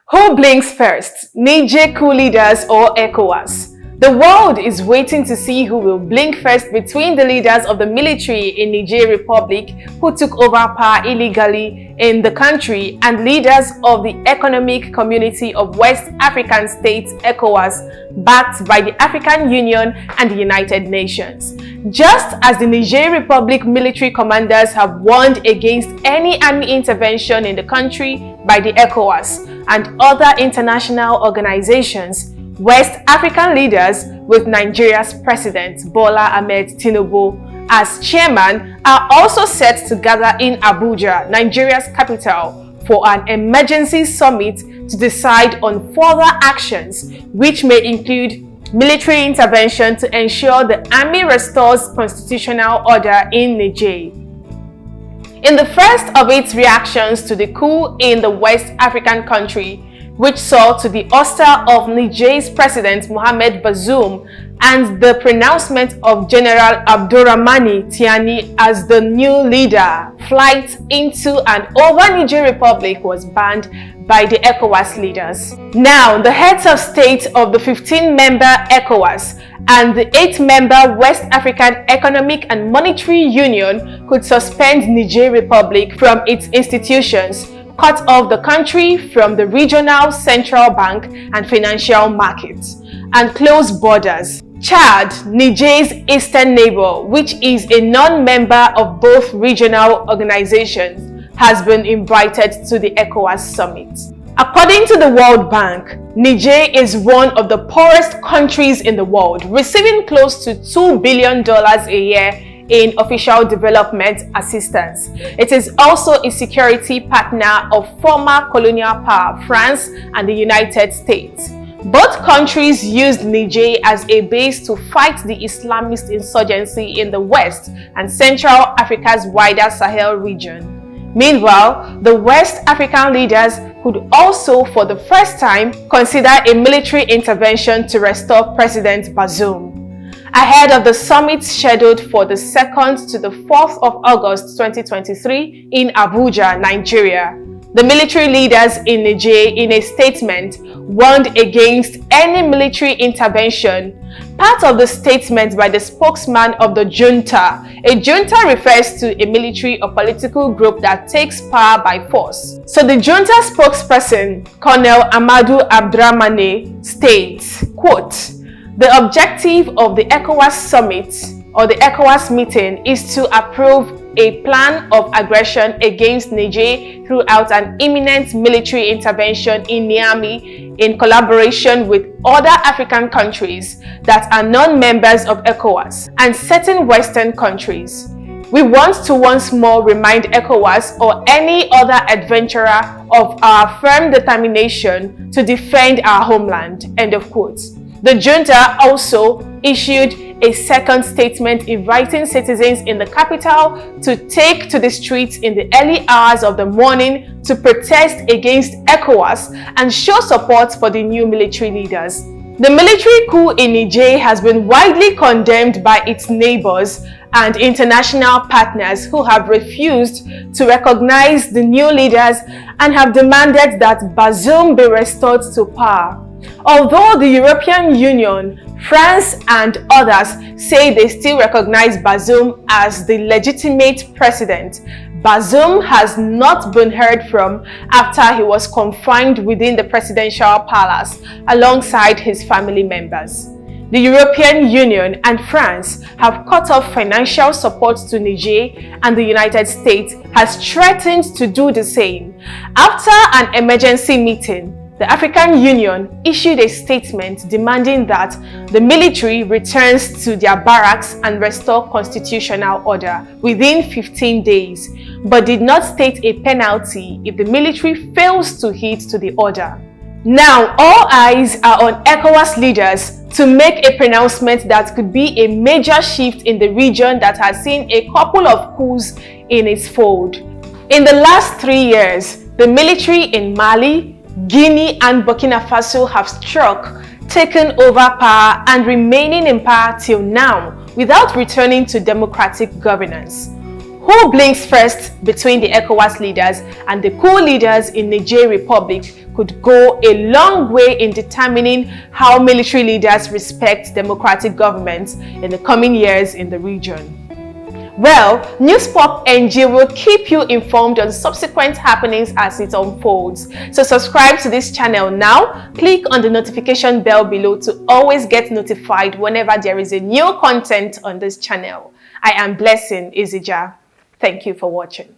Who blinks first? Niger Coup leaders or ECOWAS? The world is waiting to see who will blink first between the leaders of the military in Niger Republic who took over power illegally in the country and leaders of the Economic Community of West African States ECOWAS, backed by the African Union and the United Nations. Just as the Niger Republic military commanders have warned against any army intervention in the country by the ECOWAS and other international organizations, West African leaders, with Nigeria's President Bola Ahmed Tinubu as chairman, are also set to gather in Abuja, Nigeria's capital, for an emergency summit to decide on further actions, which may include military intervention to ensure the army restores constitutional order in Niger. In the first of its reactions to the coup in the West African country, which saw to the ouster of Niger's President Mohamed Bazoum and the pronouncement of General Abdourahmane Tiani as the new leader, flights into and over Niger Republic was banned by the ECOWAS leaders. Now, the heads of state of the 15-member ECOWAS and the 8-member West African Economic and Monetary Union could suspend Niger Republic from its institutions, cut off the country from the regional central bank and financial markets, and close borders. Chad, Niger's eastern neighbor, which is a non-member of both regional organizations, has been invited to the ECOWAS summit. According to the World Bank, Niger is one of the poorest countries in the world, receiving close to $2 billion a year in official development assistance. It is also a security partner of former colonial power France and the United States. Both countries used Niger as a base to fight the Islamist insurgency in the West and Central Africa's wider Sahel region. Meanwhile, the West African leaders could also, for the first time, consider a military intervention to restore President Bazoum. Ahead of the summit scheduled for the 2nd to the 4th of August 2023 in Abuja, Nigeria, the military leaders in Niger, in a statement, warned against any military intervention. Part of the statement by the spokesman of the junta. A junta refers to a military or political group that takes power by force. So the junta spokesperson, Colonel Amadou Abdramane, states, quote, "The objective of the ECOWAS summit or the ECOWAS meeting is to approve a plan of aggression against Niger throughout an imminent military intervention in Niamey in collaboration with other African countries that are non-members of ECOWAS and certain Western countries. We want to once more remind ECOWAS or any other adventurer of our firm determination to defend our homeland." End of quote. The junta also issued a second statement inviting citizens in the capital to take to the streets in the early hours of the morning to protest against ECOWAS and show support for the new military leaders. The military coup in Niger has been widely condemned by its neighbors and international partners who have refused to recognize the new leaders and have demanded that Bazoum be restored to power. Although the European Union, France and others say they still recognize Bazoum as the legitimate president, Bazoum has not been heard from after he was confined within the presidential palace alongside his family members. The European Union and France have cut off financial support to Niger, and the United States has threatened to do the same. After an emergency meeting, the African Union issued a statement demanding that the military returns to their barracks and restore constitutional order within 15 days, but did not state a penalty if the military fails to heed to the order. Now, all eyes are on ECOWAS leaders to make a pronouncement that could be a major shift in the region that has seen a couple of coups in its fold. In the last 3 years, the military in Mali, Guinea and Burkina Faso have struck, taken over power and remaining in power till now without returning to democratic governance. Who blinks first between the ECOWAS leaders and the coup leaders in Niger Republic could go a long way in determining how military leaders respect democratic governments in the coming years in the region. Well, Newspop NG will keep you informed on subsequent happenings as it unfolds. So subscribe to this channel now. Click on the notification bell below to always get notified whenever there is a new content on this channel. I am Blessing Izija. Thank you for watching.